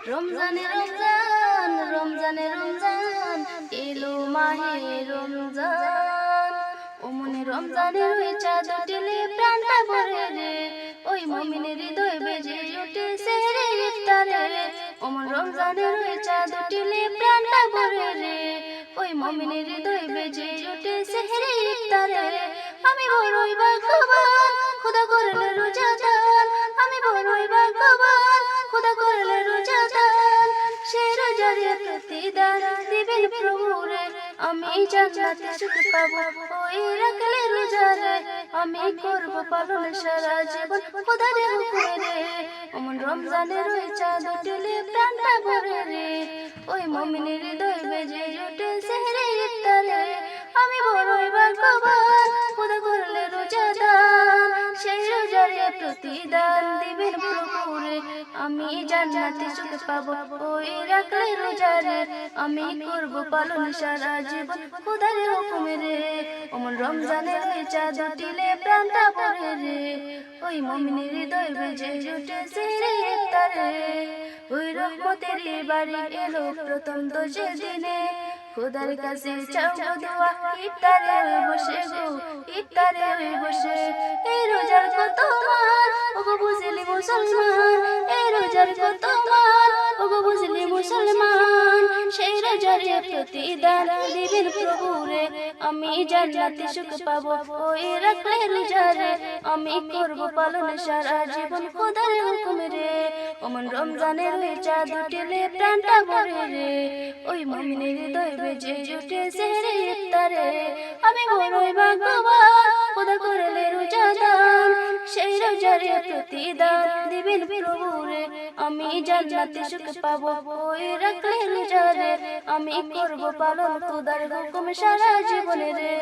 রমজানে রমজান রমজানে রমজান এলো মাহে রমজান ও মনে রমজানের ওই চাঁদ উঠলে প্রাণটা ভরে রে ওই মুমিনের হৃদয় বেজে ওঠে সেহরে ইফতারে ও মন রমজানের ওই চাঁদ উঠলে প্রাণটা ভরে রে ওই মুমিনের হৃদয় বেজে ওঠে সেহরে ইফতারে আমি বড়ই ভাগ্যবান খোদা করলে রোজাদার আমি বড়ই ভাগ্যবান খোদা করলে রোজাদার সে রোজার প্রতিদান দিবেন প্রভু রে আমি জান্নাতে সুখ পাবো ওই রাখলে রোজা রে আমি করব পালন সারা জীবন খোদার হুকুমে রে ওমন রমজানের ওই চাঁদ উঠলে প্রাণটা ভরে রে ওই মুমিনের হৃদয় বেজে ওঠে সেহরে ইফতারে আমি বড়ই ভাগ্যবান খোদা করলে রোজাদার সেই রোজার প্রতিদান দিবেন প্রভু রে আমি জান্নাতে সুখ পাবো ওই রাখলে রোজা রে আমি করব পালন সারা জীবন খোদার হুকুমে রে ওমন রমজানের ওই চাঁদ উঠলে প্রাণটা ভরে রে ওই মুমিনের হৃদয় বেজে ওঠে সেহরে ইফতারে ওই রহমতের বাড়ি এলো প্রথম তো সেদিনে খোদার কাছে চাও দোয়া ইফতারে বসে গো ইফতারে বসে এই রোজার কত মান ওগো বুঝলি মুসলমান এই রোজার কত মান ওগো বুঝলি মুসলমান সেই রোজার প্রতিদান দিবেন প্রভু রে আমি জান্নাতে সুখ পাবো ওই রাখলে রোজা রে আমি করব পালন সারা জীবন খোদার হুকুমে রে ওমন রমজানের ওই চাঁদ উঠলে প্রাণটা ভরে রে ওই মুমিনের হৃদয় বেজে ওঠে সেহরে ইফতারে আমি বড়ই ভাগ্যবান খোদা করলে রোজাদার সেই রোজার প্রতিদান দিবেন প্রভু রে আমি জান্নাতে সুখ পাবো ওই রাখলে রোজা রে আমি করব পালন খোদার হুকুম সারা জীবনে রে।